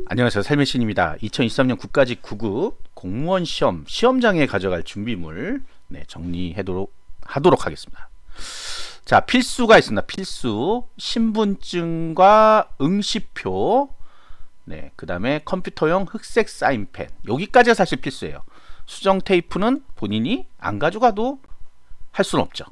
안녕하세요. 삶의 신입니다. 2023년 국가직 9급 공무원 시험장에 가져갈 준비물 정리하도록 하겠습니다. 자, 필수가 있습니다. 필수 신분증과 응시표, 그 다음에 컴퓨터용 흑색 사인펜, 여기까지가 사실 필수예요. 수정 테이프는 본인이 안 가져가도 할 수는 없죠.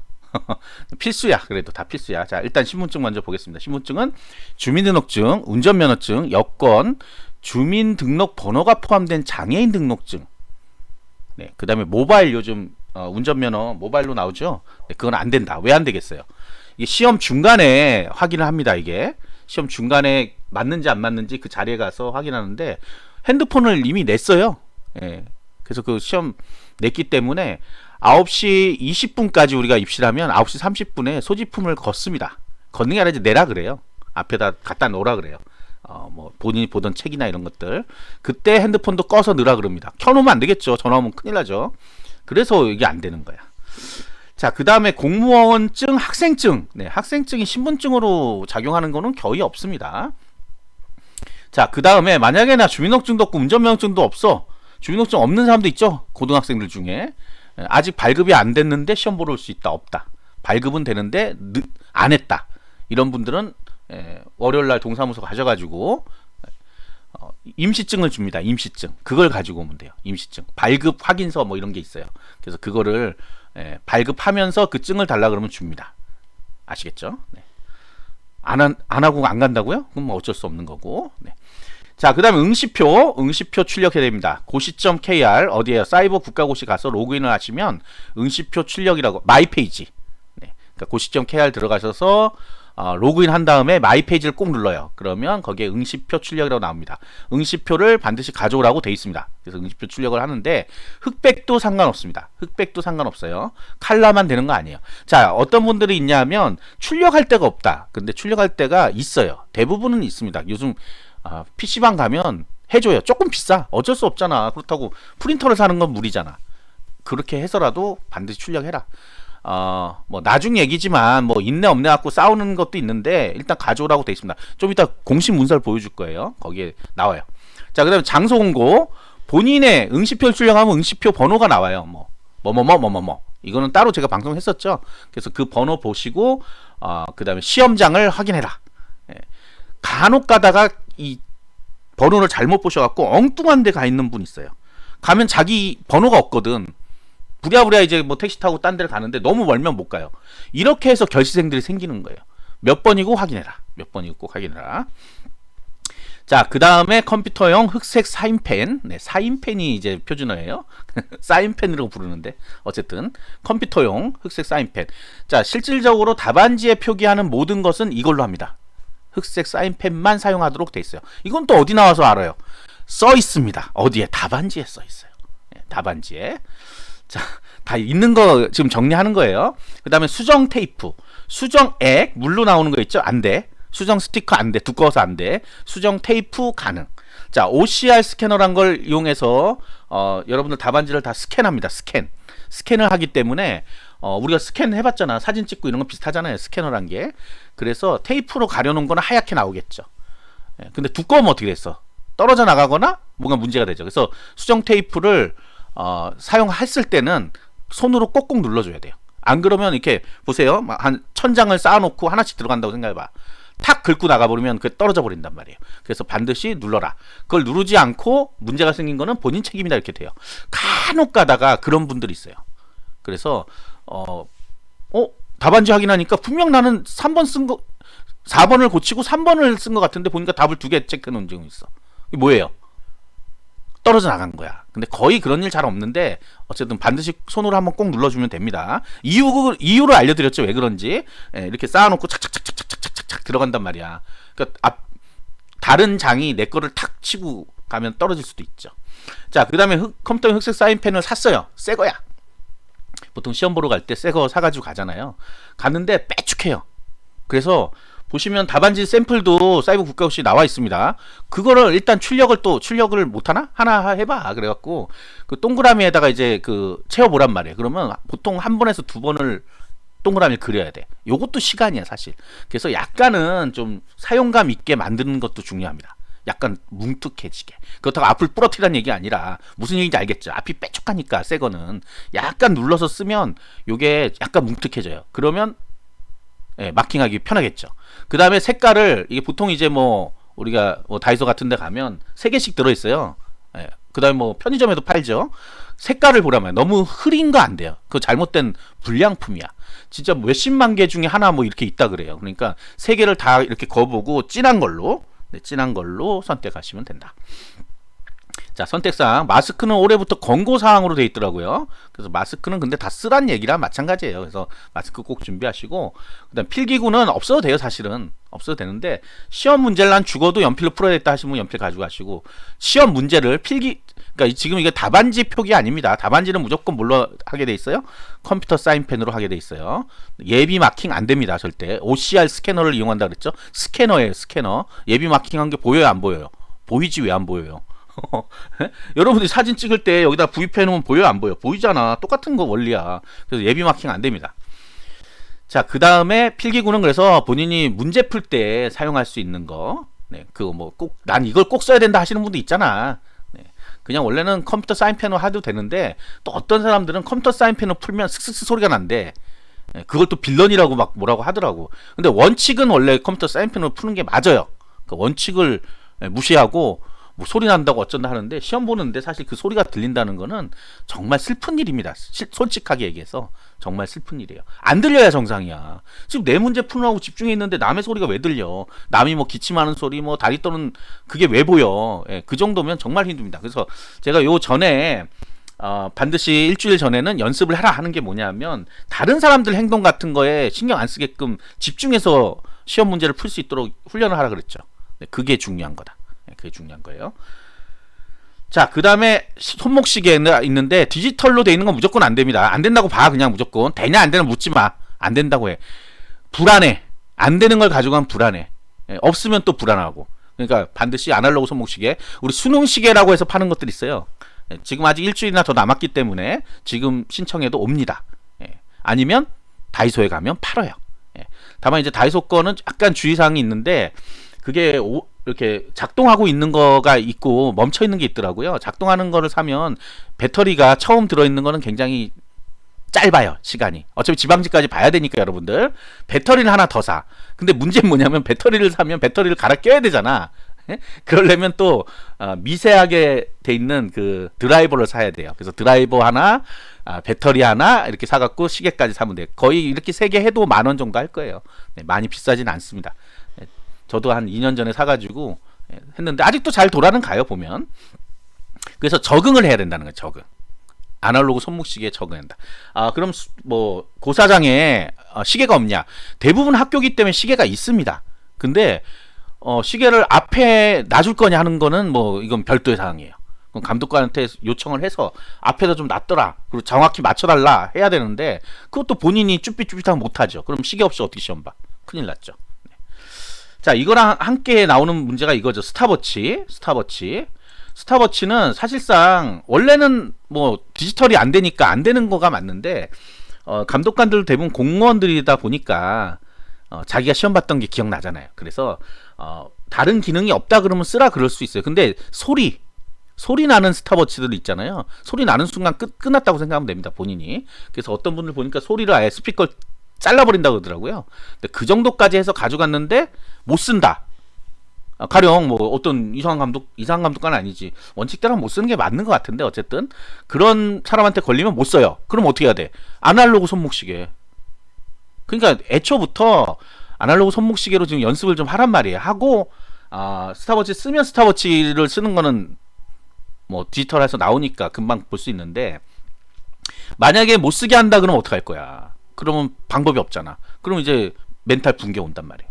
필수야. 그래도 다 필수야. 자, 일단 신분증 먼저 보겠습니다. 신분증은 주민등록증, 운전면허증, 여권, 주민등록번호가 포함된 장애인 등록증, 그 다음에 모바일, 요즘 운전면허 모바일로 나오죠. 그건 안 된다. 왜 안 되겠어요? 이게 시험 중간에 확인을 합니다. 이게 시험 중간에 맞는지 안 맞는지 그 자리에 가서 확인하는데 핸드폰을 이미 냈어요. 그래서 그 시험 냈기 때문에 9시 20분까지 우리가 입시를 하면 9시 30분에 소지품을 걷습니다. 걷는 게 아니라 이제 내라 그래요. 앞에다 갖다 놓으라 그래요. 뭐 본인이 보던 책이나 이런 것들, 그때 핸드폰도 꺼서 넣으라 그럽니다. 켜놓으면 안 되겠죠. 전화 오면 큰일 나죠. 그래서 이게 안 되는 거야. 자, 그 다음에 공무원증, 학생증. 학생증이 신분증으로 작용하는 거는 거의 없습니다. 자, 그 다음에 만약에 나 주민등록증도 없고 운전면허증도 없어. 주민등록증 없는 사람도 있죠. 고등학생들 중에. 아직 발급이 안 됐는데 시험 보러 올 수 있다, 없다. 발급은 되는데 안 했다. 이런 분들은 월요일날 동사무소 가셔가지고 임시증을 줍니다. 임시증. 그걸 가지고 오면 돼요. 임시증. 발급 확인서 뭐 이런 게 있어요. 그래서 그거를 발급하면서 그 증을 달라 그러면 줍니다. 아시겠죠? 안 하고 안 간다고요? 그럼 뭐 어쩔 수 없는 거고. 자, 그 다음에 응시표 출력해야 됩니다. 고시점 KR, 어디에요? 사이버 국가고시 가서 로그인을 하시면 응시표 출력이라고, 마이페이지. 그러니까 고시점 KR 들어가셔서 로그인 한 다음에 마이페이지를 꼭 눌러요. 그러면 거기에 응시표 출력이라고 나옵니다. 응시표를 반드시 가져오라고 돼 있습니다. 그래서 응시표 출력을 하는데 흑백도 상관없습니다. 흑백도 상관없어요. 칼라만 되는 거 아니에요. 자, 어떤 분들이 있냐면 출력할 데가 없다. 근데 출력할 데가 있어요. 대부분은 있습니다. 요즘 PC방 가면 해줘요. 조금 비싸. 어쩔 수 없잖아. 그렇다고 프린터를 사는 건 무리잖아. 그렇게 해서라도 반드시 출력해라. 뭐 나중 얘기지만 뭐 있네 없네 갖고 싸우는 것도 있는데 일단 가져오라고 돼 있습니다. 좀 이따 공식 문서를 보여줄 거예요. 거기에 나와요. 자, 그 다음에 장소 공고, 본인의 응시표를 출력하면 응시표 번호가 나와요. 뭐뭐뭐뭐뭐뭐 이거는 따로 제가 방송했었죠. 그래서 그 번호 보시고 그 다음에 시험장을 확인해라. 간혹 가다가 이 번호를 잘못 보셔갖고 엉뚱한 데 가 있는 분 있어요. 가면 자기 번호가 없거든. 부랴부랴 이제 뭐 택시 타고 딴 데를 가는데 너무 멀면 못 가요. 이렇게 해서 결시생들이 생기는 거예요. 몇 번이고 확인해라. 몇 번이고 꼭 확인해라. 자, 그 다음에 컴퓨터용 흑색 사인펜. 사인펜이 이제 표준어예요. 사인펜이라고 부르는데 어쨌든 컴퓨터용 흑색 사인펜. 자, 실질적으로 답안지에 표기하는 모든 것은 이걸로 합니다. 흑색 사인펜만 사용하도록 돼 있어요. 이건 또 어디 나와서 알아요? 써 있습니다. 어디에? 답안지에 써 있어요. 답안지에. 자, 다 있는 거 지금 정리하는 거예요. 그 다음에 수정 테이프, 수정액, 물로 나오는 거 있죠? 안 돼. 수정 스티커 안 돼. 두꺼워서 안 돼. 수정 테이프 가능. 자, OCR 스캐너란 걸 이용해서 여러분들 답안지를 다 스캔합니다. 스캔을 하기 때문에 우리가 스캔 해봤잖아. 사진 찍고 이런 거 비슷하잖아요. 스캐너란 게. 그래서 테이프로 가려놓은 거는 하얗게 나오겠죠. 근데 두꺼우면 어떻게 됐어? 떨어져 나가거나 뭔가 문제가 되죠. 그래서 수정 테이프를 사용했을 때는 손으로 꼭꼭 눌러줘야 돼요. 안 그러면 이렇게 보세요. 한 1000장을 쌓아놓고 하나씩 들어간다고 생각해봐. 탁 긁고 나가버리면 그게 떨어져 버린단 말이에요. 그래서 반드시 눌러라. 그걸 누르지 않고 문제가 생긴 거는 본인 책임이다 이렇게 돼요. 간혹 가다가 그런 분들이 있어요. 그래서 답안지 확인하니까 분명 나는 3번 쓴 거 4번을 고치고 3번을 쓴 것 같은데 보니까 답을 2개 체크해 놓은 적이 있어. 이게 뭐예요? 떨어져 나간 거야. 근데 거의 그런 일 잘 없는데 어쨌든 반드시 손으로 한번 꼭 눌러주면 됩니다. 이유를 알려드렸죠. 왜 그런지. 이렇게 쌓아놓고 착착착착착착착 들어간단 말이야. 그러니까 다른 장이 내 거를 탁 치고 가면 떨어질 수도 있죠. 자, 그 다음에 컴퓨터 흑색 사인펜을 샀어요. 새 거야. 보통 시험 보러 갈 때 새 거 사가지고 가잖아요. 갔는데 빼쭉해요. 그래서 보시면 답안지 샘플도 사이버 국가고시 나와 있습니다. 그거를 일단 출력을 못하나? 하나 해봐. 그래갖고 그 동그라미에다가 이제 그 채워보란 말이에요. 그러면 보통 한 번에서 2번을 동그라미를 그려야 돼. 요것도 시간이야 사실. 그래서 약간은 좀 사용감 있게 만드는 것도 중요합니다. 약간 뭉툭해지게. 그렇다고 앞을 부러뜨리라는 얘기 아니라 무슨 얘기인지 알겠죠. 앞이 빼촉하니까 새 거는 약간 눌러서 쓰면 요게 약간 뭉툭해져요. 그러면 예, 마킹하기 편하겠죠. 그 다음에 색깔을 이게 보통 이제 뭐 우리가 뭐 다이소 같은 데 가면 3개씩 들어있어요. 예, 그 다음에 뭐 편의점에도 팔죠. 색깔을 보라면 너무 흐린 거 안 돼요. 그거 잘못된 불량품이야. 진짜 몇십만 개 중에 하나 뭐 이렇게 있다 그래요. 그러니까 3개를 다 이렇게 거보고 진한 걸로 진한 걸로 선택하시면 된다. 자, 선택사항 마스크는 올해부터 권고사항으로 되어 있더라고요. 그래서 마스크는 근데 다 쓰란 얘기랑 마찬가지예요. 그래서 마스크 꼭 준비하시고, 그다음 필기구는 없어도 돼요. 사실은 없어도 되는데 시험 문제를 난 죽어도 연필로 풀어야겠다 하시면 연필 가져가시고, 시험 문제를 그러니까 지금 이게 답안지 표기 아닙니다. 답안지는 무조건 뭘로 하게 돼 있어요? 컴퓨터 사인펜으로 하게 돼 있어요. 예비 마킹 안 됩니다. 절대. OCR 스캐너를 이용한다 그랬죠? 스캐너예요, 스캐너. 예비 마킹한 게 보여요, 안 보여요? 보이지 왜 안 보여요? 여러분들이 사진 찍을 때 여기다 구입해 놓으면 보여요, 안 보여? 보이잖아. 똑같은 거 원리야. 그래서 예비 마킹 안 됩니다. 자, 그 다음에 필기구는 그래서 본인이 문제 풀 때 사용할 수 있는 거. 네, 그거 뭐 꼭 난 이걸 꼭 써야 된다 하시는 분도 있잖아. 네, 그냥 원래는 컴퓨터 사인펜으로 해도 되는데 또 어떤 사람들은 컴퓨터 사인펜으로 풀면 슥슥슥 소리가 난대. 네, 그걸 또 빌런이라고 막 뭐라고 하더라고. 근데 원칙은 원래 컴퓨터 사인펜으로 푸는 게 맞아요. 그 원칙을 무시하고 뭐 소리 난다고 어쩐다 하는데 시험 보는데 사실 그 소리가 들린다는 거는 정말 슬픈 일입니다. 솔직하게 얘기해서 정말 슬픈 일이에요. 안 들려야 정상이야. 지금 내 문제 푸느라고 집중해 있는데 남의 소리가 왜 들려? 남이 뭐 기침하는 소리, 뭐 다리 떠는 그게 왜 보여? 예, 그 정도면 정말 힘듭니다. 그래서 제가 요 전에 반드시 일주일 전에는 연습을 해라 하는 게 뭐냐면 다른 사람들 행동 같은 거에 신경 안 쓰게끔 집중해서 시험 문제를 풀 수 있도록 훈련을 하라 그랬죠. 네, 그게 중요한 거다. 그게 중요한 거예요. 자, 그 다음에 손목시계 있는데 디지털로 돼 있는 건 무조건 안 됩니다. 안 된다고 봐. 그냥 무조건. 되냐 안 되냐 묻지 마. 안 된다고 해. 불안해. 안 되는 걸 가져가면 불안해. 없으면 또 불안하고. 그러니까 반드시 아날로그 손목시계. 우리 수능시계라고 해서 파는 것들이 있어요. 지금 아직 일주일이나 더 남았기 때문에 지금 신청해도 옵니다. 아니면 다이소에 가면 팔아요. 다만 이제 다이소 거는 약간 주의사항이 있는데 그게 이렇게 작동하고 있는 거가 있고 멈춰 있는 게 있더라고요. 작동하는 거를 사면 배터리가 처음 들어있는 거는 굉장히 짧아요. 시간이. 어차피 지방지까지 봐야 되니까 여러분들. 배터리를 하나 더 사. 근데 문제는 뭐냐면 배터리를 사면 배터리를 갈아 껴야 되잖아. 그러려면 또 미세하게 돼 있는 그 드라이버를 사야 돼요. 그래서 드라이버 하나, 배터리 하나 이렇게 사갖고 시계까지 사면 돼요. 거의 이렇게 3개 해도 10,000원 정도 할 거예요. 네, 많이 비싸진 않습니다. 저도 한 2년 전에 사가지고 했는데 아직도 잘 돌아는 가요 보면. 그래서 적응을 해야 된다는 거예요. 적응. 아날로그 손목시계에 적응한다. 그럼 뭐 고사장에 시계가 없냐? 대부분 학교기 때문에 시계가 있습니다. 근데 시계를 앞에 놔줄 거냐 하는 거는 뭐 이건 별도의 사항이에요. 그럼 감독관한테 요청을 해서 앞에다 좀 놔더라. 그리고 정확히 맞춰달라 해야 되는데 그것도 본인이 쭈삣쭈삣하면 못하죠. 그럼 시계 없이 어떻게 시험 봐? 큰일 났죠. 자, 이거랑 함께 나오는 문제가 이거죠. 스타버치는 사실상 원래는 뭐 디지털이 안 되니까 안 되는 거가 맞는데 감독관들 대부분 공무원들이다 보니까 자기가 시험 봤던 게 기억나잖아요. 그래서 다른 기능이 없다 그러면 쓰라 그럴 수 있어요. 근데 소리 나는 스탑워치들 있잖아요. 소리 나는 순간 끝났다고 생각하면 됩니다. 본인이. 그래서 어떤 분들 보니까 소리를 아예 스피커 잘라버린다고 그러더라고요. 근데 그 정도까지 해서 가져갔는데 못 쓴다. 가령 뭐 어떤 이상한 감독관 아니지. 원칙대로 못 쓰는 게 맞는 것 같은데 어쨌든 그런 사람한테 걸리면 못 써요. 그럼 어떻게 해야 돼? 아날로그 손목시계. 그러니까 애초부터 아날로그 손목시계로 지금 연습을 좀 하란 말이에요. 하고 스탑워치 쓰면 스탑워치를 쓰는 거는 뭐 디지털에서 나오니까 금방 볼 수 있는데 만약에 못 쓰게 한다 그러면 어떡할 거야? 그러면 방법이 없잖아. 그럼 이제 멘탈 붕괴 온단 말이에요.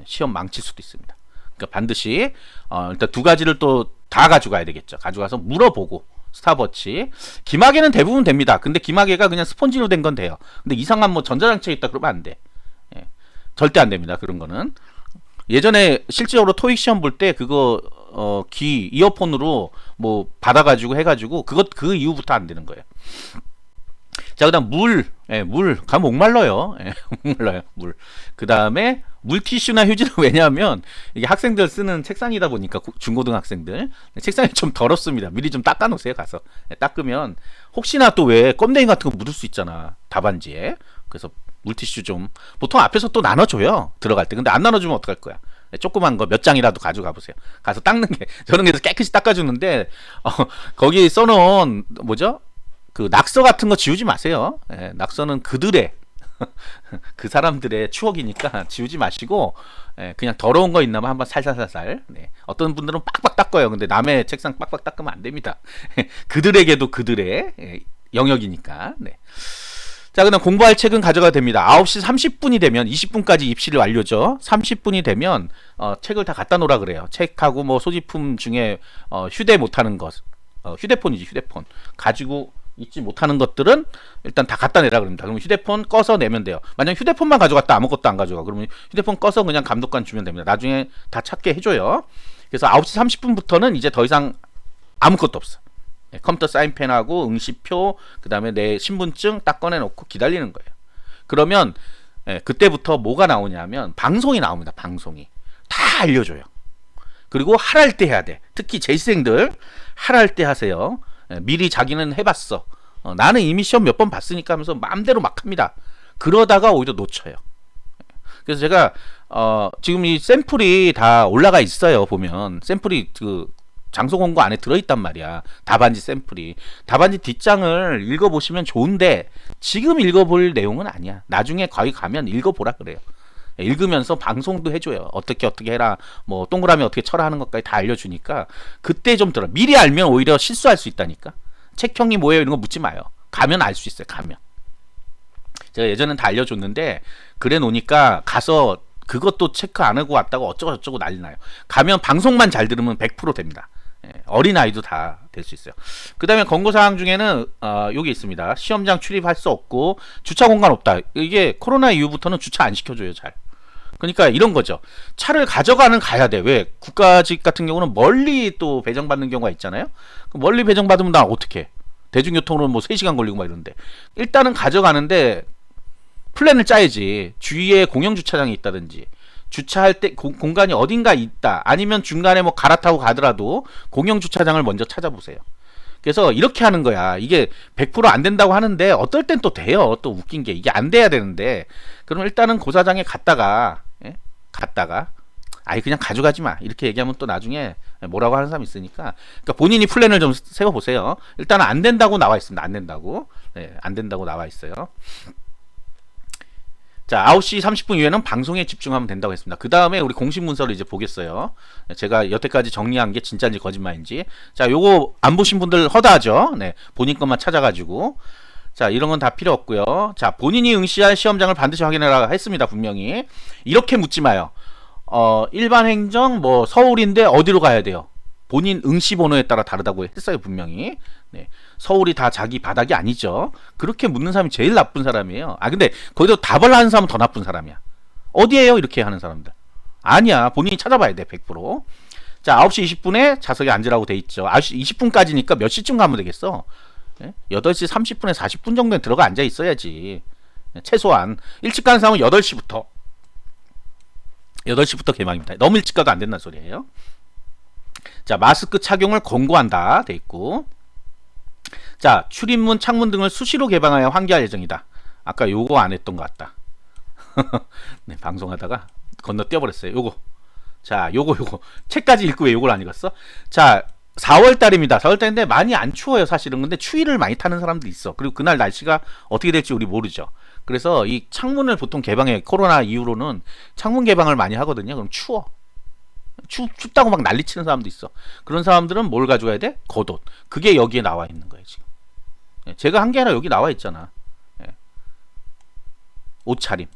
시험 망칠 수도 있습니다. 그러니까 반드시 일단 2가지를 또 다 가져가야 되겠죠. 가져가서 물어보고 스탑워치. 기마개는 대부분 됩니다. 근데 기마개가 그냥 스펀지로 된 건 돼요. 근데 이상한 뭐 전자장치가 있다 그러면 안 돼. 절대 안 됩니다. 그런 거는. 예전에 실질적으로 토익 시험 볼 때 그거 이어폰으로 뭐 받아가지고 해가지고 그 이후부터 안 되는 거예요. 자, 그다음 물, 물 가면 목말라요. 목말라요. 물. 그다음에 물티슈나 휴지는 왜냐하면 이게 학생들 쓰는 책상이다 보니까 중고등학생들 책상이 좀 더럽습니다. 미리 좀 닦아놓으세요. 가서 닦으면 혹시나 또 왜 껌댕이 같은 거 묻을 수 있잖아, 답안지에. 그래서 물티슈 좀 보통 앞에서 또 나눠줘요, 들어갈 때. 근데 안 나눠주면 어떡할 거야. 조그만 거 몇 장이라도 가져가 보세요. 가서 닦는 게 저는 그래서 깨끗이 닦아주는데 거기 써놓은 뭐죠? 그 낙서 같은 거 지우지 마세요. 낙서는 그들의 그 사람들의 추억이니까 지우지 마시고 그냥 더러운 거 있나면 한번 살살살살. 네. 어떤 분들은 빡빡 닦아요. 근데 남의 책상 빡빡 닦으면 안 됩니다. 그들에게도 그들의 영역이니까. 네. 자, 그다음 공부할 책은 가져가야 됩니다. 9시 30분이 되면 20분까지 입시를 완료죠. 30분이 되면 책을 다 갖다 놓으라 그래요. 책하고 뭐 소지품 중에 휴대 못하는 것, 휴대폰이지, 휴대폰 가지고 잊지 못하는 것들은 일단 다 갖다 내라 그럽니다. 그러면 휴대폰 꺼서 내면 돼요. 만약 휴대폰만 가져갔다 아무것도 안 가져가, 그러면 휴대폰 꺼서 그냥 감독관 주면 됩니다. 나중에 다 찾게 해줘요. 그래서 9시 30분부터는 이제 더 이상 아무것도 없어. 컴퓨터 사인펜하고 응시표, 그 다음에 내 신분증 딱 꺼내놓고 기다리는 거예요. 그러면 그때부터 뭐가 나오냐면 방송이 나옵니다. 방송이 다 알려줘요. 그리고 하랄 때 해야 돼. 특히 재시생들 하랄 때 하세요. 미리 자기는 해봤어. 나는 이미 시험 몇 번 봤으니까 하면서 마음대로 막 합니다. 그러다가 오히려 놓쳐요. 그래서 제가 지금 이 샘플이 다 올라가 있어요. 보면 샘플이 그 장소 공고 안에 들어있단 말이야. 답안지 샘플이. 답안지 뒷장을 읽어보시면 좋은데 지금 읽어볼 내용은 아니야. 나중에 거기 가면 읽어보라 그래요. 읽으면서 방송도 해줘요. 어떻게 해라, 뭐 동그라미 어떻게 쳐라 하는 것까지 다 알려주니까 그때 좀 들어. 미리 알면 오히려 실수할 수 있다니까. 책형이 뭐예요 이런 거 묻지 마요. 가면 알 수 있어요. 가면. 제가 예전엔 다 알려줬는데 그래 놓으니까 가서 그것도 체크 안 하고 왔다고 어쩌고 저쩌고 난리 나요. 가면 방송만 잘 들으면 100% 됩니다. 어린아이도 다 될 수 있어요. 그 다음에 권고사항 중에는 여기 있습니다. 시험장 출입할 수 없고 주차 공간 없다. 이게 코로나 이후부터는 주차 안 시켜줘요. 잘. 그러니까 이런 거죠. 차를 가져가는 가야 돼. 왜? 국가직 같은 경우는 멀리 또 배정받는 경우가 있잖아요. 멀리 배정받으면 나 어떻게? 대중교통으로 뭐 3시간 걸리고 막 이런데. 일단은 가져가는데 플랜을 짜야지. 주위에 공영주차장이 있다든지 주차할 때 공간이 어딘가 있다. 아니면 중간에 뭐 갈아타고 가더라도 공영주차장을 먼저 찾아보세요. 그래서 이렇게 하는 거야. 이게 100%안 된다고 하는데 어떨 땐 또 돼요. 또 웃긴 게 이게 안 돼야 되는데 그럼 일단은 고사장에 갔다가 아이 그냥 가져가지 마 이렇게 얘기하면 또 나중에 뭐라고 하는 사람이 있으니까 그러니까 본인이 플랜을 좀 세워보세요. 일단은 안 된다고 나와 있습니다. 안 된다고. 네, 안 된다고 나와 있어요. 자, 9시 30분 이후에는 방송에 집중하면 된다고 했습니다. 그 다음에 우리 공식 문서를 이제 보겠어요. 제가 여태까지 정리한 게 진짜인지 거짓말인지. 자, 요거 안 보신 분들 허다하죠. 네, 본인 것만 찾아가지고. 자, 이런 건 다 필요 없고요. 자, 본인이 응시할 시험장을 반드시 확인해라 했습니다. 분명히. 이렇게 묻지 마요. 일반 행정 뭐 서울인데 어디로 가야 돼요? 본인 응시 번호에 따라 다르다고 했어요. 분명히. 네. 서울이 다 자기 바닥이 아니죠. 그렇게 묻는 사람이 제일 나쁜 사람이에요. 근데 거기서 답을 하는 사람은 더 나쁜 사람이야. 어디에요? 이렇게 하는 사람들. 아니야. 본인이 찾아봐야 돼. 100%. 자, 9시 20분에 좌석에 앉으라고 돼 있죠. 9시 20분까지니까 몇 시쯤 가면 되겠어? 8시 30분에 40분 정도는 들어가 앉아 있어야지. 최소한. 일찍 가는 사람은 8시부터 개망입니다. 너무 일찍 가도 안 된다는 소리예요. 자, 마스크 착용을 권고한다 돼 있고. 자, 출입문, 창문 등을 수시로 개방하여 환기할 예정이다. 아까 요거 안 했던 것 같다. 네, 방송하다가 건너뛰어 버렸어요. 요거. 자, 요거. 책까지 읽고 왜 요걸 안 읽었어? 자, 4월 달입니다. 4월 달인데 많이 안 추워요, 사실은. 근데 추위를 많이 타는 사람도 있어. 그리고 그날 날씨가 어떻게 될지 우리 모르죠. 그래서 이 창문을 보통 개방해. 코로나 이후로는 창문 개방을 많이 하거든요. 그럼 추워. 춥다고 막 난리치는 사람도 있어. 그런 사람들은 뭘 가져가야 돼? 겉옷. 그게 여기에 나와 있는 거예요, 지금. 제가 한 게 아니라 여기 나와 있잖아. 옷차림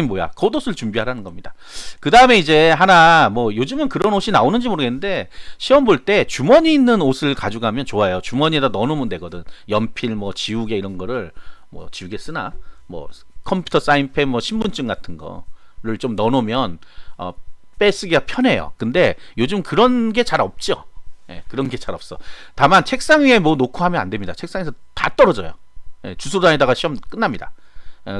뭐야? 겉옷을 준비하라는 겁니다. 그 다음에 이제 하나 뭐 요즘은 그런 옷이 나오는지 모르겠는데 시험 볼 때 주머니 있는 옷을 가져가면 좋아요. 주머니에다 넣어놓으면 되거든. 연필 뭐 지우개 이런 거를 뭐 지우개 쓰나? 뭐 컴퓨터 사인펜 뭐 신분증 같은 거를 좀 넣어놓으면 빼쓰기가 편해요. 근데 요즘 그런 게 잘 없죠. 그런 게 잘 없어. 다만 책상 위에 뭐 놓고 하면 안 됩니다. 책상에서 다 떨어져요. 주소 다니다가 시험 끝납니다.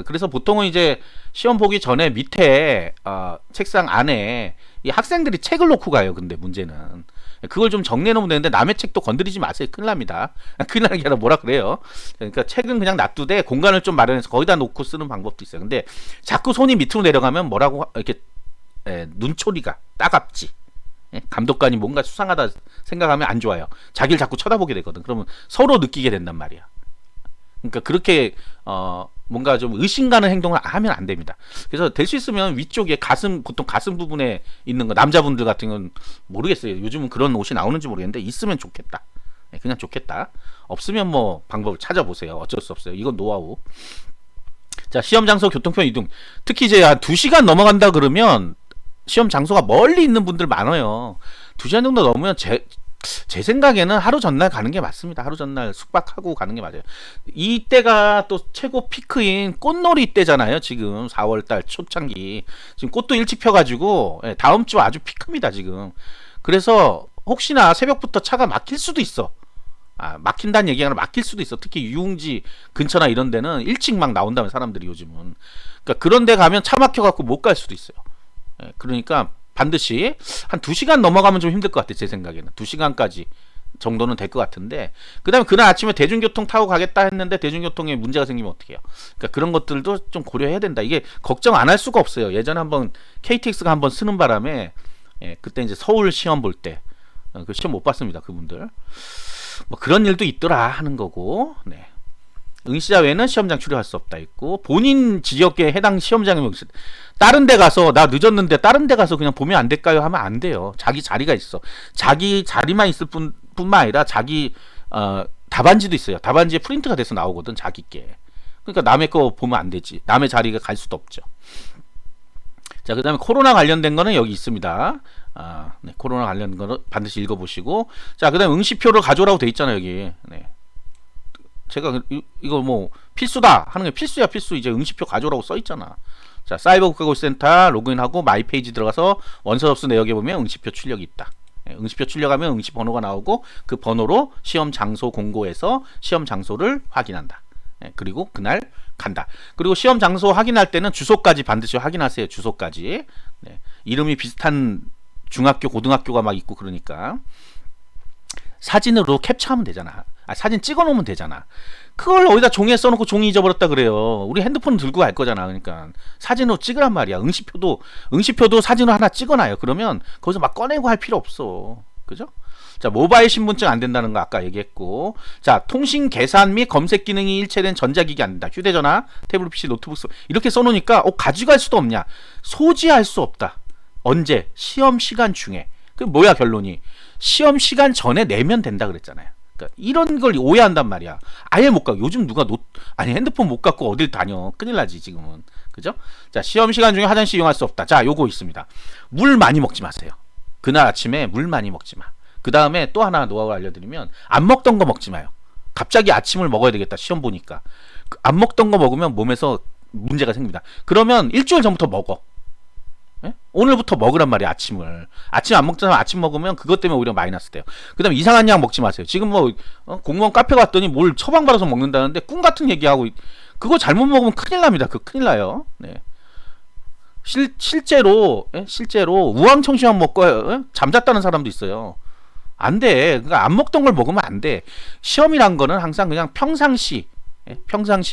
그래서 보통은 이제 시험 보기 전에 밑에 책상 안에 이 학생들이 책을 놓고 가요. 근데 문제는 그걸 좀 정리해 놓으면 되는데 남의 책도 건드리지 마세요. 큰일 납니다. 큰일 나는 게 아니라 뭐라 그래요. 그러니까 책은 그냥 놔두되 공간을 좀 마련해서 거기다 놓고 쓰는 방법도 있어요. 근데 자꾸 손이 밑으로 내려가면 뭐라고 이렇게 눈초리가 따갑지. 감독관이 뭔가 수상하다 생각하면 안 좋아요. 자기를 자꾸 쳐다보게 되거든. 그러면 서로 느끼게 된단 말이야. 그러니까 그렇게 뭔가 좀 의심 가는 행동을 하면 안 됩니다. 그래서 될 수 있으면 위쪽에 보통 가슴 부분에 있는 거, 남자분들 같은 건 모르겠어요. 요즘은 그런 옷이 나오는지 모르겠는데 있으면 좋겠다. 그냥 좋겠다. 없으면 뭐 방법을 찾아보세요. 어쩔 수 없어요. 이건 노하우. 자, 시험 장소 교통편 이동. 특히 이제 한 2시간 넘어간다 그러면 시험 장소가 멀리 있는 분들 많아요. 2시간 정도 넘으면 제 생각에는 하루 전날 가는 게 맞습니다. 하루 전날 숙박하고 가는 게 맞아요. 이때가 또 최고 피크인 꽃놀이 때잖아요. 지금 4월달 초창기. 지금 꽃도 일찍 펴가지고 다음 주 아주 피크입니다. 지금. 그래서 혹시나 새벽부터 차가 막힐 수도 있어. 막힌다는 얘기가 아니라 막힐 수도 있어. 특히 유흥지 근처나 이런 데는 일찍 막 나온다면 사람들이 요즘은. 그러니까 그런 데 가면 차 막혀갖고 못 갈 수도 있어요. 그러니까 반드시 한 2시간 넘어가면 좀 힘들 것 같아요. 제 생각에는 2시간까지 정도는 될 것 같은데, 그 다음에 그날 아침에 대중교통 타고 가겠다 했는데 대중교통에 문제가 생기면 어떻게 해요. 그러니까 그런 것들도 좀 고려해야 된다. 이게 걱정 안 할 수가 없어요. 예전에 한번 KTX가 한번 쓰는 바람에 그때 이제 서울 시험 볼 때 그 시험 못 봤습니다. 그분들 뭐 그런 일도 있더라 하는 거고. 응시자 외에는 시험장 출입할 수 없다 있고, 본인 지역에 해당 시험장이면 다른 데 가서 나 늦었는데 다른 데 가서 그냥 보면 안 될까요 하면 안 돼요. 자기 자리가 있어. 자기 자리만 있을 뿐만 아니라 자기 답안지도 있어요. 답안지에 프린트가 돼서 나오거든, 자기께. 그러니까 남의 거 보면 안 되지. 남의 자리가 갈 수도 없죠. 자, 그 다음에 코로나 관련된 거는 여기 있습니다. 코로나 관련된 거는 반드시 읽어보시고. 자, 그 다음에 응시표를 가져오라고 돼 있잖아요, 여기. 제가 이거 뭐 필수다 하는 게 필수야. 필수. 이제 응시표 가져오라고 써 있잖아. 자, 사이버 국가고시센터 로그인하고 마이 페이지 들어가서 원서 접수 내역에 보면 응시표 출력이 있다. 응시표 출력하면 응시 번호가 나오고 그 번호로 시험 장소 공고에서 시험 장소를 확인한다. 그리고 그날 간다. 그리고 시험 장소 확인할 때는 주소까지 반드시 확인하세요. 주소까지. 이름이 비슷한 중학교, 고등학교가 막 있고 그러니까 사진으로 캡처하면 되잖아. 사진 찍어 놓으면 되잖아. 그걸 어디다 종이에 써놓고 종이 잊어버렸다 그래요. 우리 핸드폰 들고 갈 거잖아. 그러니까 사진으로 찍으란 말이야. 응시표도 사진으로 하나 찍어놔요. 그러면 거기서 막 꺼내고 할 필요 없어. 그죠? 자, 모바일 신분증 안 된다는 거 아까 얘기했고, 자, 통신 계산 및 검색 기능이 일체된 전자기기 안 된다. 휴대전화, 태블릿 PC, 노트북 이렇게 써놓으니까 가져갈 수도 없냐? 소지할 수 없다. 언제? 시험 시간 중에. 그 뭐야 결론이? 시험 시간 전에 내면 된다 그랬잖아요. 그러니까 이런 걸 오해한단 말이야. 아예 못 가. 요즘 누가 핸드폰 못 갖고 어딜 다녀. 큰일 나지 지금은. 그죠? 자, 시험 시간 중에 화장실 이용할 수 없다. 자, 요거 있습니다. 물 많이 먹지 마세요. 그날 아침에 물 많이 먹지 마. 그 다음에 또 하나 노하우를 알려드리면, 안 먹던 거 먹지 마요. 갑자기 아침을 먹어야 되겠다. 시험 보니까. 안 먹던 거 먹으면 몸에서 문제가 생깁니다. 그러면 일주일 전부터 먹어. 오늘부터 먹으란 말이야. 아침을. 아침 안 먹잖아. 아침 먹으면 그것 때문에 오히려 마이너스 돼요. 그 다음에 이상한 약 먹지 마세요. 지금 뭐 공무원 카페 갔더니 뭘 처방받아서 먹는다는데 꿈 같은 얘기하고, 그거 잘못 먹으면 큰일 납니다. 큰일 나요. 실제로 우황청심환 먹고 잠잤다는 사람도 있어요. 안 돼. 그러니까 안 먹던 걸 먹으면 안 돼. 시험이란 거는 항상 그냥 평상시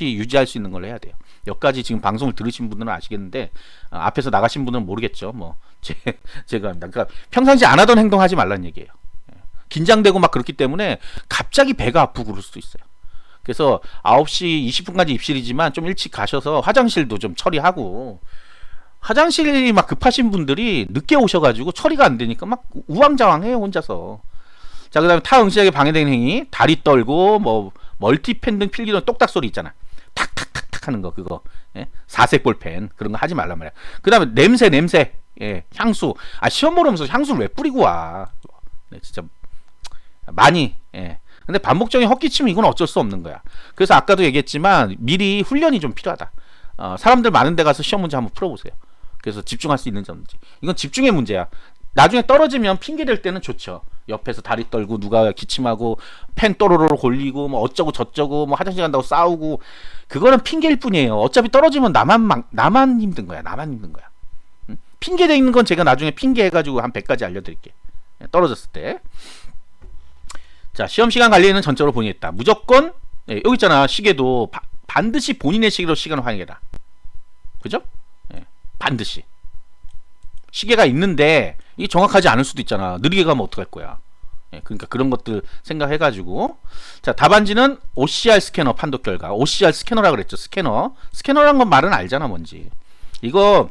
유지할 수 있는 걸 해야 돼요. 여기까지 지금 방송을 들으신 분들은 아시겠는데, 앞에서 나가신 분은 모르겠죠. 뭐 제가 합니다. 그러니까 평상시 안 하던 행동 하지 말라는 얘기예요. 긴장되고 막 그렇기 때문에 갑자기 배가 아프고 그럴 수도 있어요. 그래서 9시 20분까지 입실이지만 좀 일찍 가셔서 화장실도 좀 처리하고, 화장실이 막 급하신 분들이 늦게 오셔가지고 처리가 안 되니까 막 우왕좌왕해요, 혼자서. 자, 그 다음에 타 응시자에게 방해되는 행위, 다리 떨고 뭐 멀티펜 등 필기는 똑딱 소리 있잖아. 탁탁탁탁 하는 거, 그거. 사색 볼펜 그런 거 하지 말란 말이야. 그 다음에 냄새, 향수. 시험 보면서 향수를 왜 뿌리고 와? 진짜 많이. 근데 반복적인 헛기침은 이건 어쩔 수 없는 거야. 그래서 아까도 얘기했지만 미리 훈련이 좀 필요하다. 사람들 많은 데 가서 시험 문제 한번 풀어보세요. 그래서 집중할 수 있는지 없는지. 이건 집중의 문제야. 나중에 떨어지면 핑계 댈 때는 좋죠. 옆에서 다리 떨고 누가 기침하고 펜 또로로 골리고 뭐 어쩌고 저쩌고 뭐 화장실 간다고 싸우고 그거는 핑계일 뿐이에요. 어차피 떨어지면 나만 힘든 거야. 나만 힘든 거야. 핑계 대 있는 건 제가 나중에 핑계 해가지고 한 100가지 알려드릴게. 떨어졌을 때. 자, 시험 시간 관리는 전적으로 본인이 했다. 무조건 여기 있잖아. 시계도 반드시 본인의 시계로 시간을 확인해라. 그죠? 반드시. 시계가 있는데 이게 정확하지 않을 수도 있잖아. 느리게 가면 어떡할 거야. 그러니까 그런 것들 생각해가지고. 자, 답안지는 OCR 스캐너 판독 결과. OCR 스캐너라 그랬죠. 스캐너란 건 말은 알잖아. 뭔지. 이거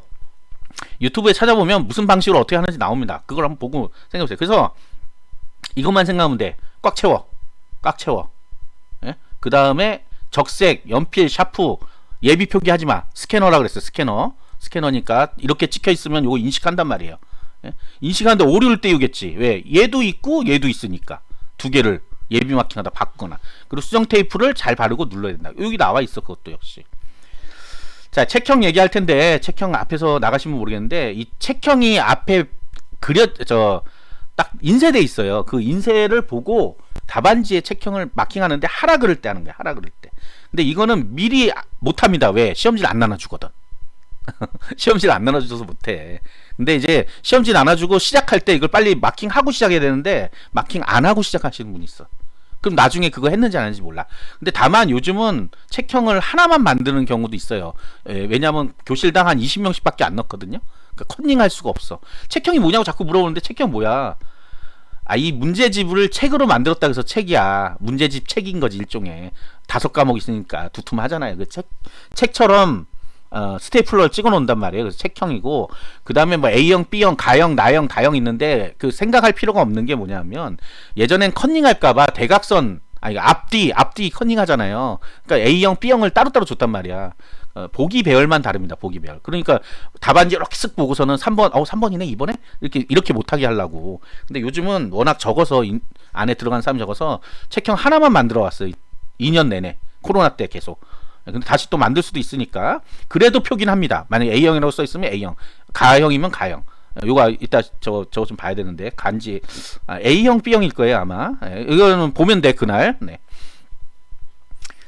유튜브에 찾아보면 무슨 방식으로 어떻게 하는지 나옵니다. 그걸 한번 보고 생각해보세요. 그래서 이것만 생각하면 돼. 꽉 채워. 그 다음에 적색, 연필, 샤프 예비 표기하지 마. 스캐너라 그랬어요. 스캐너니까 이렇게 찍혀 있으면 요거 인식한단 말이에요. 인식하는데 오류를 떼우겠지. 왜? 얘도 있고 얘도 있으니까 두 개를 예비 마킹하다 바꾸거나. 그리고 수정 테이프를 잘 바르고 눌러야 된다. 여기 나와 있어. 그것도 역시. 자, 책형 얘기할 텐데 책형 앞에서 나가시면 모르겠는데 이 책형이 앞에 딱 인쇄돼 있어요. 그 인쇄를 보고 답안지에 책형을 마킹하는데 하라 그럴 때 하는 거야. 하라 그럴 때. 근데 이거는 미리 못합니다. 왜? 시험지를 안 나눠주거든. 시험지를 안 나눠줘서 못해. 근데 이제 시험지 나눠주고 시작할 때 이걸 빨리 마킹하고 시작해야 되는데 마킹 안 하고 시작하시는 분이 있어. 그럼 나중에 그거 했는지 안 했는지 몰라. 근데 다만 요즘은 책형을 하나만 만드는 경우도 있어요. 왜냐면 교실당 한 20명씩 밖에 안 넣거든요. 그러니까 컨닝할 수가 없어. 책형이 뭐냐고 자꾸 물어보는데 책형 뭐야? 이 문제집을 책으로 만들었다 그래서 책이야. 문제집 책인 거지, 일종의. 5과목 있으니까 두툼하잖아요. 그 책처럼 스테이플러를 찍어 놓는단 말이에요. 그래서 책형이고, 그 다음에 뭐 A형, B형, 가형, 나형, 다형 있는데, 그 생각할 필요가 없는 게 뭐냐면, 예전엔 컨닝할까봐 대각선, 앞뒤 컨닝하잖아요. 그러니까 A형, B형을 따로따로 줬단 말이야. 보기 배열만 다릅니다. 보기 배열. 그러니까 답안지 이렇게 쓱 보고서는 3번, 3번이네, 이번에? 이렇게 못하게 하려고. 근데 요즘은 워낙 적어서, 안에 들어간 사람이 적어서, 책형 하나만 만들어 왔어요. 2년 내내. 코로나 때 계속. 근데 다시 또 만들 수도 있으니까 그래도 표기는 합니다. 만약에 A형이라고 써 있으면 A형, 가형이면 가형. 요거 이따 저거 좀 봐야 되는데 간지 A형, B형일 거예요 아마. 이거는 보면 돼 그날.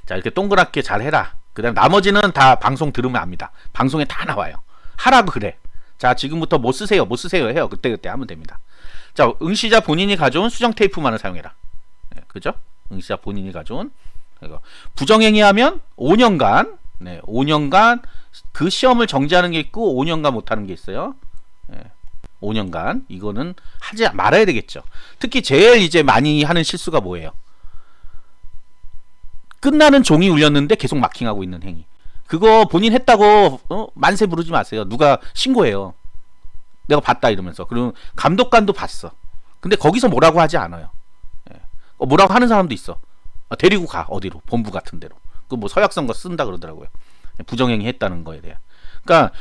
자, 이렇게 동그랗게 잘 해라. 그다음 나머지는 다 방송 들으면 압니다. 방송에 다 나와요. 하라고 그래. 자, 지금부터 뭐 쓰세요 해요. 그때 하면 됩니다. 자, 응시자 본인이 가져온 수정 테이프만을 사용해라. 그죠? 응시자 본인이 가져온. 부정행위하면 5년간 5년간 그 시험을 정지하는 게 있고 5년간 못하는 게 있어요. 5년간 이거는 하지 말아야 되겠죠. 특히 제일 이제 많이 하는 실수가 뭐예요? 끝나는 종이 울렸는데 계속 마킹하고 있는 행위. 그거 본인 했다고 만세 부르지 마세요. 누가 신고해요. 내가 봤다 이러면서. 그리고 감독관도 봤어. 근데 거기서 뭐라고 하지 않아요. 뭐라고 하는 사람도 있어. 데리고 가 어디로 본부 같은 데로. 그 뭐 서약서인가 쓴다 그러더라고요. 부정행위 했다는 거에 대한. 그러니까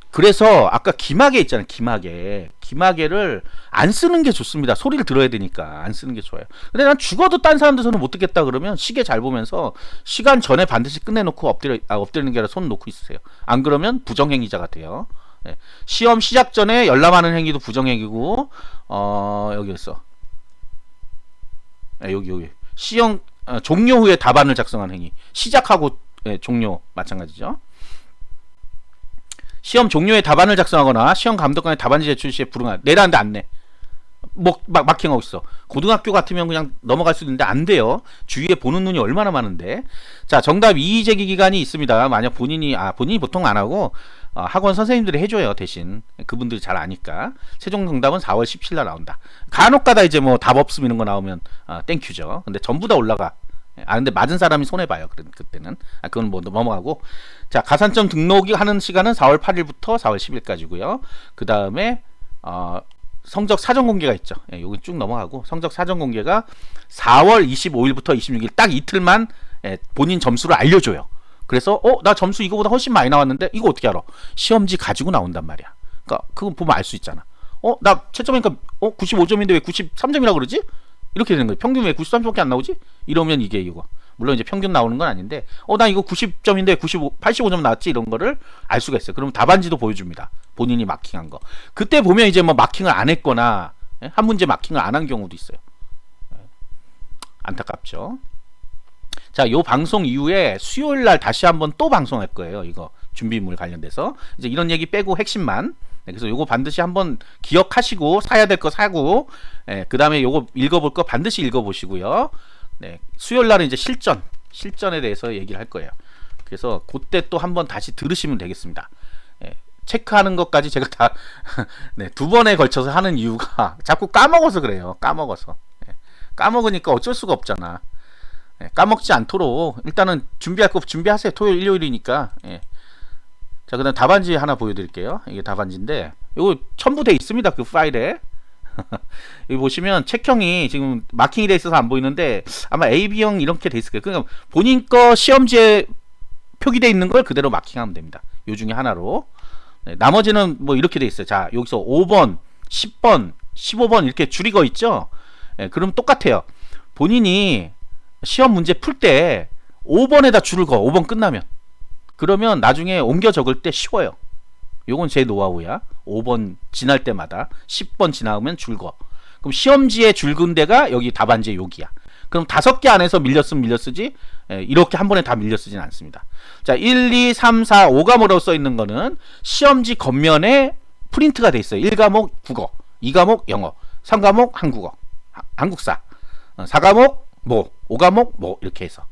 그래서 아까 기마개 있잖아요. 기마개를 안 쓰는 게 좋습니다. 소리를 들어야 되니까 안 쓰는 게 좋아요. 근데 난 죽어도 딴 사람들 손을 못 듣겠다 그러면 시계 잘 보면서 시간 전에 반드시 끝내놓고 엎드리는 게 아니라 손 놓고 있으세요. 안 그러면 부정행위자가 돼요. 시험 시작 전에 열람하는 행위도 부정행위고 여기 있어. 여기 시험 종료 후에 답안을 작성한 행위. 시작하고 종료 마찬가지죠. 시험 종료에 답안을 작성하거나 시험 감독관의 답안지 제출 시에 불응한. 내라는데 안 내. 마킹하고 있어. 고등학교 같으면 그냥 넘어갈 수도 있는데 안 돼요. 주위에 보는 눈이 얼마나 많은데. 자, 정답 이의 제기 기간이 있습니다. 만약 본인이 보통 안 하고 학원 선생님들이 해줘요. 대신 그분들이 잘 아니까. 최종 정답은 4월 17일 날 나온다. 간혹가다 이제 뭐 답 없음 이런 거 나오면 땡큐죠. 근데 전부 다 올라가. 근데 맞은 사람이 손해봐요. 그때는. 그건 뭐 넘어가고. 자, 가산점 등록이 하는 시간은 4월 8일부터 4월 10일까지고요. 그 다음에 성적 사전 공개가 있죠. 여기 쭉 넘어가고 성적 사전 공개가 4월 25일부터 26일 딱 이틀만 본인 점수를 알려줘요. 그래서 나 점수 이거보다 훨씬 많이 나왔는데 이거 어떻게 알아? 시험지 가지고 나온단 말이야. 그러니까 그거 보면 알 수 있잖아. 나 채점이니까 95점인데 왜 93점이라고 그러지? 이렇게 되는 거예요. 평균 왜 93점밖에 안 나오지? 이러면 이게 이거. 물론 이제 평균 나오는 건 아닌데 나 이거 90점인데 85점 나왔지? 이런 거를 알 수가 있어요. 그럼 답안지도 보여줍니다. 본인이 마킹한 거. 그때 보면 이제 뭐 마킹을 안 했거나 예? 한 문제 마킹을 안 한 경우도 있어요. 예. 안타깝죠. 자, 요 방송 이후에 수요일 날 다시 한번 또 방송할 거예요. 이거 준비물 관련돼서 이제 이런 얘기 빼고 핵심만. 네, 그래서 요거 반드시 한번 기억하시고 사야 될 거 사고, 예, 그 다음에 요거 읽어볼 거 반드시 읽어보시고요. 네, 수요일 날은 이제 실전에 대해서 얘기를 할 거예요. 그래서 그때 또 한번 다시 들으시면 되겠습니다. 예, 체크하는 것까지 제가 다 네, 2번에 걸쳐서 하는 이유가 자꾸 까먹어서 그래요. 까먹어서. 예, 까먹으니까 어쩔 수가 없잖아. 예, 까먹지 않도록 일단은 준비할 거 준비하세요. 토요일 일요일이니까. 예. 자, 그다음 답안지 하나 보여드릴게요. 이게 답안지인데 이거 첨부돼 있습니다. 그 파일에. 여기 보시면 책형이 지금 마킹이 돼 있어서 안 보이는데 아마 AB형 이렇게 돼 있을 거예요. 그러니까 본인 거 시험지에 표기돼 있는 걸 그대로 마킹하면 됩니다. 요 중에 하나로. 네, 나머지는 뭐 이렇게 돼 있어요. 자, 여기서 5번, 10번, 15번 이렇게 줄이 거 있죠. 네, 그럼 똑같아요. 본인이 시험 문제 풀 때 5번에다 줄을 그어. 5번 끝나면. 그러면 나중에 옮겨 적을 때 쉬워요. 요건 제 노하우야. 5번 지날 때마다 10번 지나면 줄 그어. 그럼 시험지에 줄 그은 데가 여기 답안지의 여기야. 그럼 5개 안에서 밀렸으면 밀려쓰지, 이렇게 한 번에 다 밀려쓰진 않습니다. 자, 1, 2, 3, 4, 5과목으로 써 있는 거는 시험지 겉면에 프린트가 돼 있어요. 1과목 국어, 2과목 영어, 3과목 한국어, 한국사, 4과목 뭐, 5과목 뭐 이렇게 해서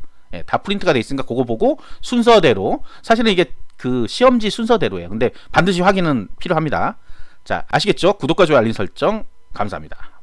다 프린트가 돼 있으니까 그거 보고 순서대로, 사실은 이게 그 시험지 순서대로예요. 근데 반드시 확인은 필요합니다. 자, 아시겠죠? 구독과 좋아요 알림 설정 감사합니다.